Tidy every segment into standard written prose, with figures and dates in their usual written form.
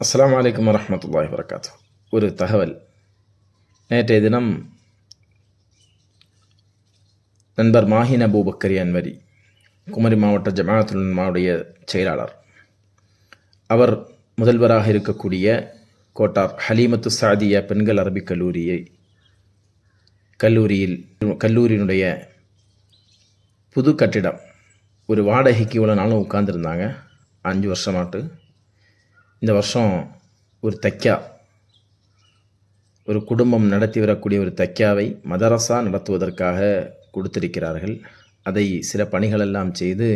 அஸ்ஸலாமு அலைக்கும் வரஹ்மத்துல்லாஹி வபரகாத்துஹு. ஒரு தகவல். நேற்றைய தினம் நண்பர் மாஹின் அபூபக்கர் அன்வரி, குமரி மாவட்ட ஜமாஅத்துல் உலமாவுடைய செயலாளர், அவர் முதல்வராக இருக்கக்கூடிய கோட்டார் ஹலீமத்து சாதியா பெண்கள் அரபிக் கல்லூரியினுடைய புது கட்டிடம் ஒரு வாடகைக்கு இவ்வளோ நாளும் உட்கார்ந்துருந்தாங்க. 5 வருஷமாட்டு. இந்த வருஷம் ஒரு தக்கியா, ஒரு குடும்பம் நடத்தி வரக்கூடிய ஒரு தக்கியாவை மதரசா நடத்துவதற்காக கொடுத்திருக்கிறார்கள். அதை சில பணிகளெல்லாம் செய்து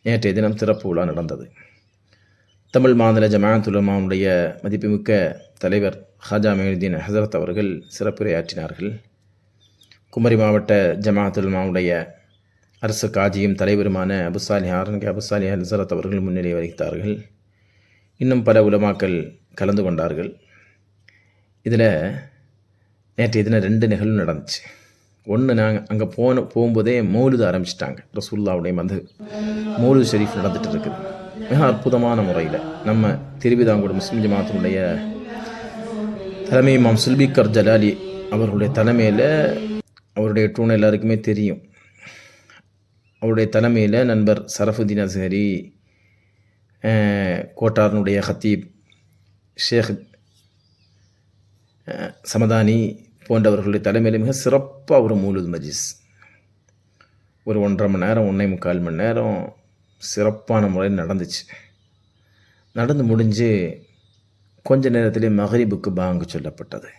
நேற்றைய தினம் திறப்பு விழா நடந்தது. தமிழ் மாநில ஜமாஅத்துல் உலமாவுடைய மதிப்புமிக்க தலைவர் ஹாஜா மொய்னுதீன் ஹசரத் அவர்கள் சிறப்புரையாற்றினார்கள். குமரி மாவட்ட ஜமாஅத்துல் உலமாவுடைய அரசு காஜியும் தலைவருமான அபுசாலிஹ் ஹசரத் அவர்கள் முன்னிலை வகித்தார்கள். இன்னும் பல உலமாக்கள் கலந்து கொண்டார்கள். இதில் நேற்றைய தினம் 2 நிகழ்வு நடந்துச்சு. ஒன்று, நாங்கள் அங்கே போகும்போதே மௌலுது ஆரம்பிச்சிட்டாங்க. ரசூலுல்லாவுடைய மௌலுது ஷெரீஃப் நடந்துகிட்டு இருக்குது. மிக அற்புதமான முறையில் நம்ம திருவிதாங்கூர் முஸ்லிம் ஜமாஅத்தினுடைய தலைமை இமாம் சுல்பிகர் ஜலாலி அவர்களுடைய தலைமையில், அவருடைய டூன் எல்லாருக்குமே தெரியும், அவருடைய தலைமையில் நண்பர் சரஃபுதீன் அஸ்ஹரி, கோட்டாரனுடைய ஹத்தீப் ஷேக் சமதானி போன்றவர்களுடைய தலைமையில் மிக சிறப்பாக ஒரு மௌலுது மஜ்லிஸ் ஒரு 1.5 மணி நேரம் 1.25 மணி நேரம் சிறப்பான முறையில் நடந்துச்சு. நடந்து முடிஞ்சு கொஞ்ச நேரத்திலே மகரிபுக்கு பாங்கு சொல்லப்பட்டது.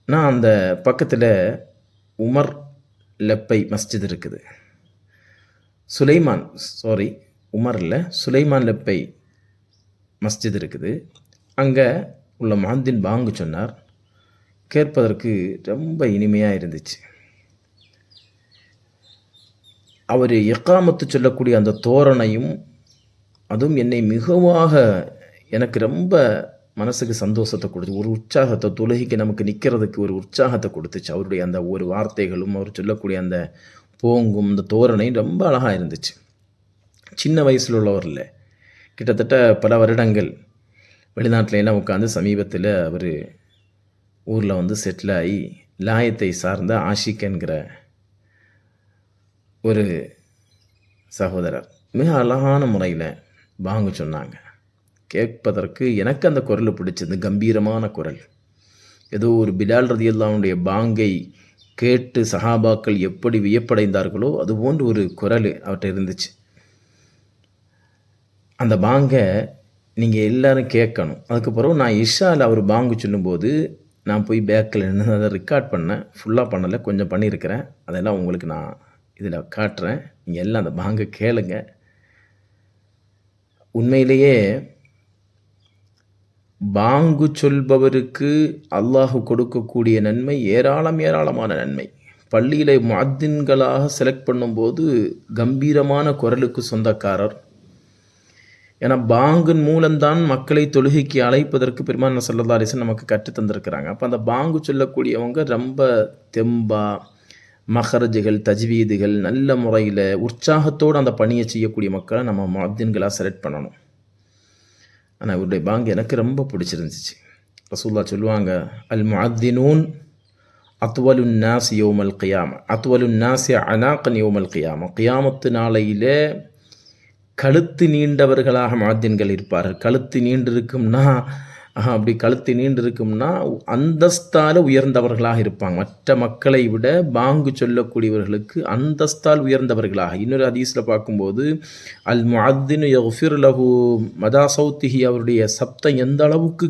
நான் அந்த பக்கத்தில் உமர் லெப்பை மஸ்ஜித் இருக்குது. சுலைமான் லெப்பை மஸ்ஜித் இருக்குது. அங்கே உள்ள முஅத்தின் பாங்கு சொன்னார். கேட்பதற்கு ரொம்ப இனிமையாக இருந்துச்சு. அவர் இக்காமத்து சொல்லக்கூடிய அந்த தோரணையும் அதுவும் என்னை எனக்கு ரொம்ப மனசுக்கு சந்தோஷத்தை கொடுத்து, ஒரு உற்சாகத்தை, தொழுகைக்கு நமக்கு நிற்கிறதுக்கு ஒரு உற்சாகத்தை கொடுத்துச்சு. அவருடைய அந்த ஒரு வார்த்தைகளும் அவர் சொல்லக்கூடிய அந்த போங்கும் அந்த தோரணையும் ரொம்ப அழகாக இருந்துச்சு. சின்ன வயசில் உள்ளவர் இல்லை, கிட்டத்தட்ட பல வருடங்கள் வெளிநாட்டில் எல்லாம் உட்காந்து சமீபத்தில் அவர் ஊரில் செட்டில் ஆகி லாயத்தை சார்ந்த ஆஷிக் என்கிற ஒரு சகோதரர் மிக அழகான முறையில் பாங்கு சொன்னாங்க. கேட்பதற்கு எனக்கு அந்த குரல் பிடிச்சது. கம்பீரமான குரல். ஏதோ ஒரு பிலால் ரலியல்லாஹுடைய பாங்கை கேட்டு சஹாபாக்கள் எப்படி வியப்படைந்தார்களோ அதுபோன்று ஒரு குரல் அவர்கிட்ட இருந்துச்சு. அந்த பாங்கை நீங்கள் எல்லோரும் கேட்கணும். அதுக்கப்புறம் நான் இஷாவில் அவர் பாங்கு சொல்லும்போது நான் போய் பேக்கில் நின்று அதை ரெக்கார்ட் பண்ணேன். ஃபுல்லாக பண்ணலை, கொஞ்சம் பண்ணியிருக்கிறேன். அதெல்லாம் உங்களுக்கு நான் இதில் காட்டுறேன். நீங்கள் எல்லாம் அந்த பாங்கை கேளுங்க. உண்மையிலேயே பாங்கு சொல்பவருக்கு அல்லாஹ் கொடுக்கக்கூடிய நன்மை ஏராளமான நன்மை. பள்ளியில் முஅத்தின்களாக செலக்ட் பண்ணும்போது கம்பீரமான குரலுக்கு சொந்தக்காரர். ஏன்னா பாங்கின் மூலம்தான் மக்களை தொழுகைக்கு அழைப்பதற்கு பெருமானார் ஸல்லல்லாஹு அலைஹி வஸல்லம் நமக்கு கற்றுத் தந்திருக்கிறாங்க. அப்போ அந்த பாங்கு சொல்லக்கூடியவங்க ரொம்ப தெம்பா, மஹரஜுகள், தஜ்வீதுகள் நல்ல முறையில் உற்சாகத்தோடு அந்த பணியை செய்யக்கூடிய மக்களை நம்ம முஅத்தின்களாக செலக்ட் பண்ணணும். ஆனால் இவருடைய பாங்கு எனக்கு ரொம்ப பிடிச்சிருந்துச்சு. ரசூலுல்லாஹ் சொல்லுவாங்க, அல் முஅத்தினூன் அத்வலுன் நாஸ் யௌமல் கியாமா, அத்வலுன் நாஸ் அனாகன் யௌமல் கியாமா. கியாமத்து நாளையில் கழுத்து நீண்டவர்களாக முஅத்தின்கள் இருப்பார்கள். கழுத்து நீண்டிருக்கும்னா அந்தஸ்தால் உயர்ந்தவர்களாக இருப்பாங்க. மற்ற மக்களை விட பாங்கு சொல்லக்கூடியவர்களுக்கு அந்தஸ்தால் உயர்ந்தவர்களாக. இன்னொரு ஹதீஸில் பார்க்கும்போது அல் முஅத்தினு யக்ஃபிர் லஹு மதா சௌத்திஹி, அவருடைய சப்தம் எந்த அளவுக்கு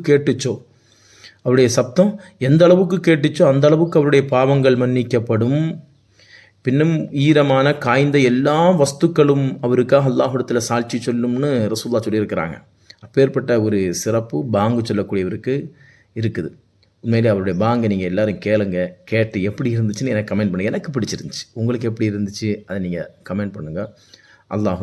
கேட்டுச்சோ அந்த அளவுக்கு அவருடைய பாவங்கள் மன்னிக்கப்படும். பின்னும் ஈரமான காய்ந்த எல்லா வஸ்துக்களும் அவருக்காக அல்லாஹ்விடத்தில் சாட்சி சொல்லும்னு ரசூலுல்லாஹ் சொல்லியிருக்கிறாங்க. அப்பேற்பட்ட ஒரு சிறப்பு பாங்கு சொல்லக்கூடியவருக்கு இருக்குது. உண்மையிலே அவருடைய பாங்கை நீங்கள் எல்லோரும் கேளுங்க. கேட்டு எப்படி இருந்துச்சுன்னு எனக்கு கமெண்ட் பண்ணுங்கள். எனக்கு பிடிச்சிருந்துச்சு. உங்களுக்கு எப்படி இருந்துச்சு அதை நீங்கள் கமெண்ட் பண்ணுங்கள். அல்லாஹ்